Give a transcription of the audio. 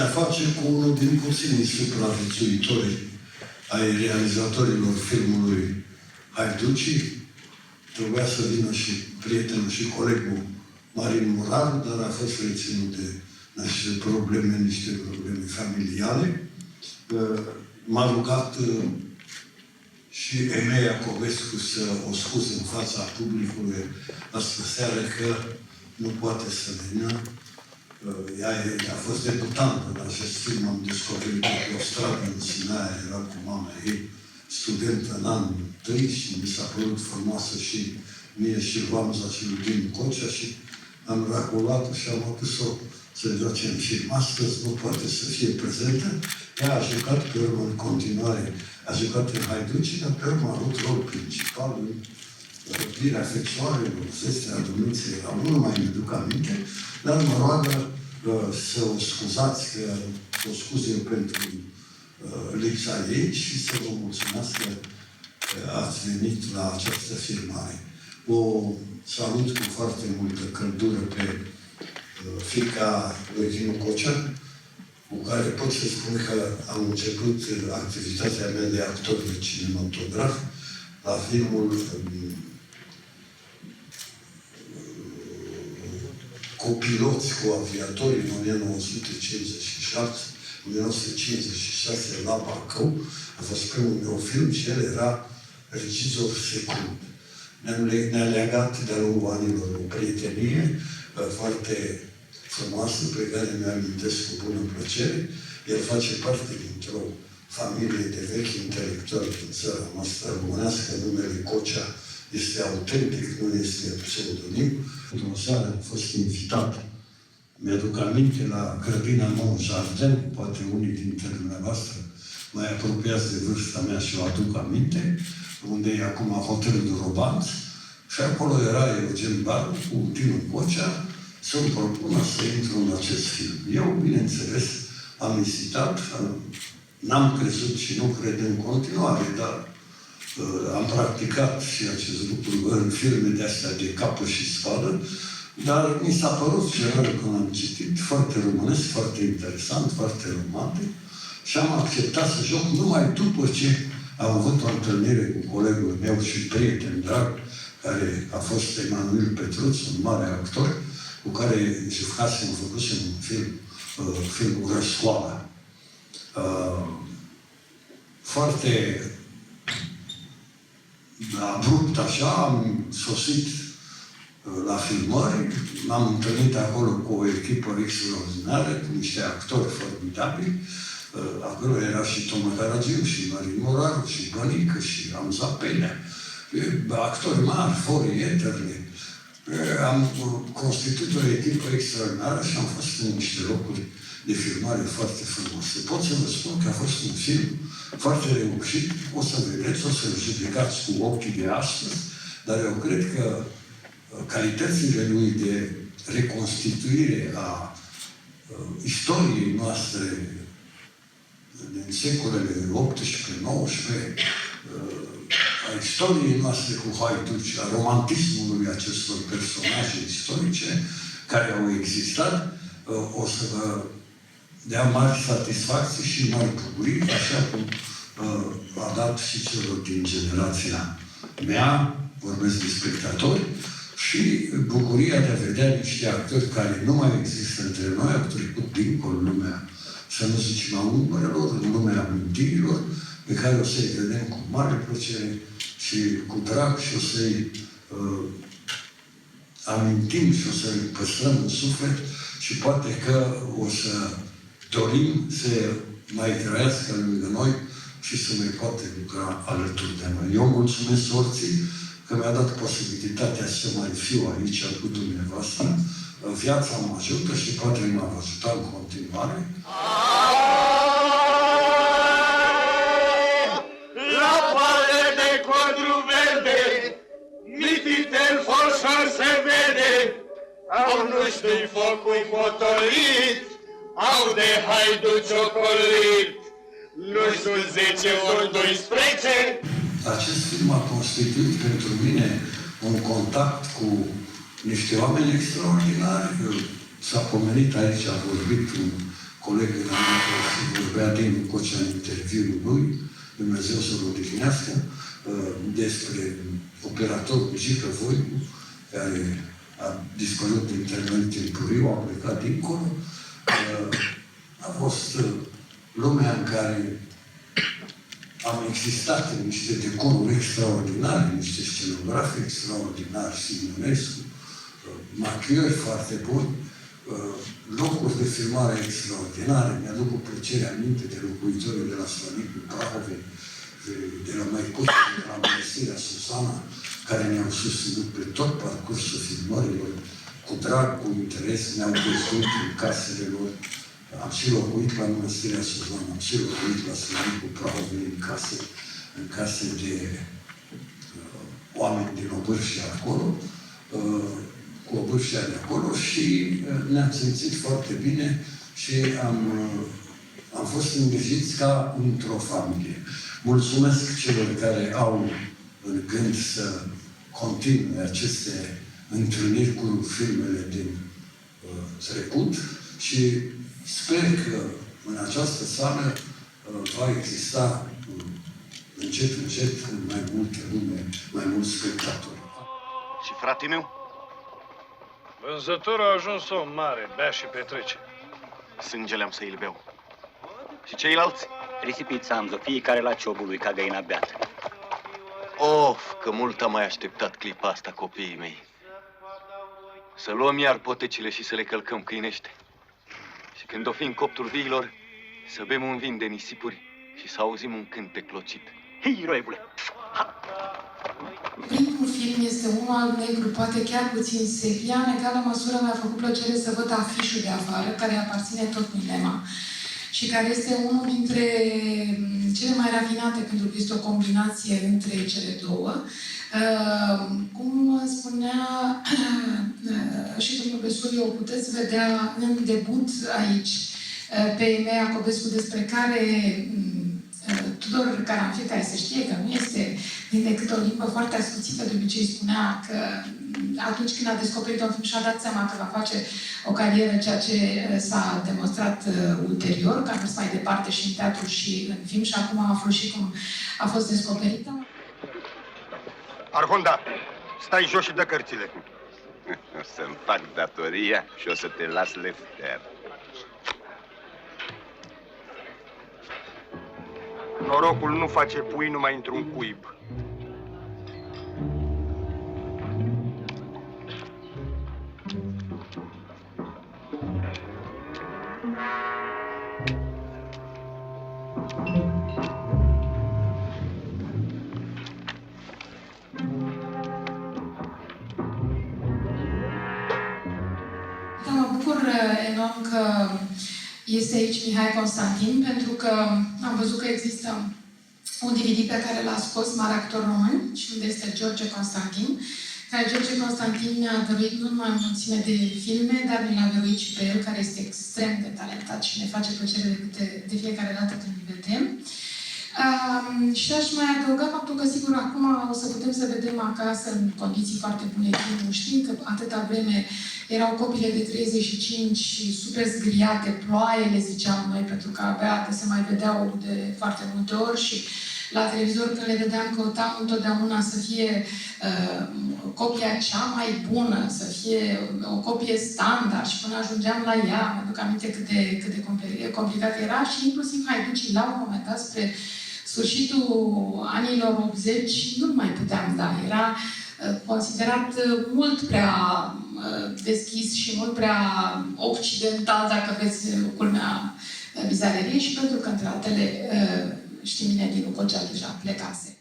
de-a face cu unul din puținii supraviețuitori ai realizatorilor filmului Haiducii. Trebuia să vină și prietenul și colegul Marin Muraru, dar a fost reținut de niște probleme familiale. M-a rugat și Emea Covescu să o scuze în fața publicului astă seară că nu poate să vină. Ea a fost debutantă la acest film, am descoperit pe o stradă în Sinaia, era cu mama ei, studentă în anul 1 și mi s-a părut frumoasă și mie și Vamza și lui Din Cocea și am racolat-o și am adus-o să facem film. Astăzi nu poate să fie prezentă. Ea a jucat pe urmă în continuare, a jucat în Haiducii, dar pe urmă a avut rol principal în răpirea fecioarelor, Sestea Domniței Raul, nu mai mi-aduc aminte, dar mă roagă să o scuzați, că o scuz eu pentru lipsa ei și să vă mulțumesc că ați venit la această filmare. O salut cu foarte multă căldură pe fiica lui Dinu Cocea, cu care pot să spun că am început activitatea mea de actor de cinematograf la filmul Copiloți cu aviatori în 1956 la Bacău. A fost primul meu film și el era regizor secund. Ne-a legat de-a lungul anilor o prietenie foarte frumoasă, pe care mi-o amintesc cu bună plăcere. El face parte dintr-o familie de vechi intelectuali din țara noastră românească. Numele Cocea este autentic, nu este pseudonim. Într-o seară am fost invitat, mi-aduc aminte, la grădina Mont Jardin, poate unii dintre dumneavoastră mai apropiați de vârsta mea și o aduc aminte, unde e acum hotelul de Robanț, și acolo era Eugen Baru cu Dinu Cocea să-mi propună să intru în acest film. Eu, bineînțeles, am ezitat, n-am crezut și nu cred în continuare, dar am practicat și acest lucru în filme de-astea de capă și spadă, dar mi s-a părut general când am citit, foarte românesc, foarte interesant, foarte romantic și am acceptat să joc numai după ce am avut o întâlnire cu colegul meu și prieten drag, care a fost Emanuel Petruț, un mare actor, cu care jucasem, făcusem un film, filmul Răscoala. Foarte abrupt așa, am sosit la filmări, m-am întâlnit acolo cu o echipă extraordinară, cu niște actori formidabili. Acolo era și Toma Caragiu, și Marin Moraru, și Bănică, și Amza Pelea. Actori mari, Fori Eterle. Am constituit o echipă extraordinară și am fost în niște locuri de filmare foarte frumoase. Pot să vă spun că a fost un film foarte reușit. O să vedeți, o să-l judecați cu ochii de astăzi, dar eu cred că calitățile lui de reconstituire a istoriei noastre din secolele 18-19, a istoriei noastre cu Haiduci, a romantismului acestor personaje istorice care au existat, o să vă dea mari satisfacții și mari bucurii, așa cum a dat și celor din generația mea, vorbesc de spectatori, și bucuria de a vedea niște actori care nu mai există între noi, au trecut dincolo lumea, să nu zicem a umbrelor, în lumea amintirilor, pe care o să-i vedem cu mare plăcere și cu drag și o să-i amintim și o să-i păstrăm în suflet și poate că o să dorim să mai trăiască lângă noi și să mai poate lucra alături de noi. Eu mulțumesc sorții că mi-a dat posibilitatea să mai fiu aici cu dumneavoastră. Viața mă ajută și poate mă va ajuta în continuare. La pale de codru verde, mititel foșor se vede, au nu-și focul potolit, au de Haiduci ocolit, nu știu 10 ori 12. Acest film a constituit pentru mine un contact cu niște oameni extraordinari, s-a pomenit aici, a vorbit un coleg înainte și vorbea din Cocea în interviul lui, Dumnezeu să-l odihnească, despre operatorul Gică Voicu, care a dispărut din termen timpuriu, a plecat dincolo. A fost lumea în care am existat în niște decoruri extraordinare, niște scenografi extraordinari, Simonescu, machiori foarte buni, locuri de filmare extraordinare. Mi-aduc cu plăcere aminte de locuitorii de la Slănicul Prahovei, de la Maicuța, de la Mănăstirea Susana, care ne-au susținut pe tot parcursul filmărilor, cu drag, cu interes, ne-au văzut în casele lor. Am și locuit la Mănăstirea Susana, am și locuit la Slănicul Prahovei, în case de oameni din Obârșia acolo, cu Obârșia de acolo și ne-am simțit foarte bine și am fost îngrijiți ca într-o familie. Mulțumesc celor care au în gând să continue aceste întâlniri cu filmele din trecut și sper că în această sală va exista încet mai multe lume, mai mulți spectatori. Și frate meu? Vânzătorul a ajuns om mare, bea și petrece. Sângele am să-i beau. Și ceilalți? Risipiți Samzo, fiecare la ciobul lui ca găina beată. Of, că mult am mai așteptat clipa asta, copiii mei. Să luăm iar potecile și să le călcăm câinește. Și când o fi în coptul viilor, să bem un vin de nisipuri și să auzim un cântec clocit. Hei, roiebule! Primul film este unul al negru, poate chiar puțin sepia. În egală măsură mi-a făcut plăcere să văd afișul de afară, care aparține tot Minema și care este unul dintre cele mai rafinate, pentru că este o combinație între cele două. Cum spunea și domnul Besuriu, o puteți vedea în debut aici pe Emea Cobescu, despre care Tudor Caranfil, care se știe că nu este din decât o limbă foarte ascuțită, de obicei spunea că atunci când a descoperit un film și-a dat seama că va face o carieră, ceea ce s-a demonstrat ulterior, că a mers mai departe și în teatru și în film și acum a aflat și cum a fost descoperită. Arhonda, stai jos și dă cărțile. O să-mi fac datoria și o să te las lefter. Norocul nu face pui numai într-un cuib. Mă bucur enorm că este aici Mihai Constantin, pentru că am văzut că există un DVD pe care l-a scos Mare Actor Român și unde este George Constantin, care George Constantin mi-a dăruit nu numai o mulțime de filme, dar mi l-a dăruit și pe el, care este extrem de talentat și ne face plăcere de fiecare dată când îl vedem. Și aș mai adăuga faptul că, sigur, acum o să putem să vedem acasă, în condiții foarte bune, filmul, știind că atâta vreme erau copiile de 35 și super zgriate, ploaiele, ziceam noi, pentru că abia se mai vedeau de foarte multe ori și la televizor, când le vedeam, căutam întotdeauna să fie copia cea mai bună, să fie o copie standard și până ajungeam la ea, mi-aduc aminte cât de complicat era și inclusiv Haiducii, la un moment dat, spre sfârșitul anilor 80, nu mai puteam da. Era considerat mult prea deschis și mult prea occidental, dacă vreți, culmea bizarerie și pentru că, între altele, știm bine, din Ucocea deja plecase.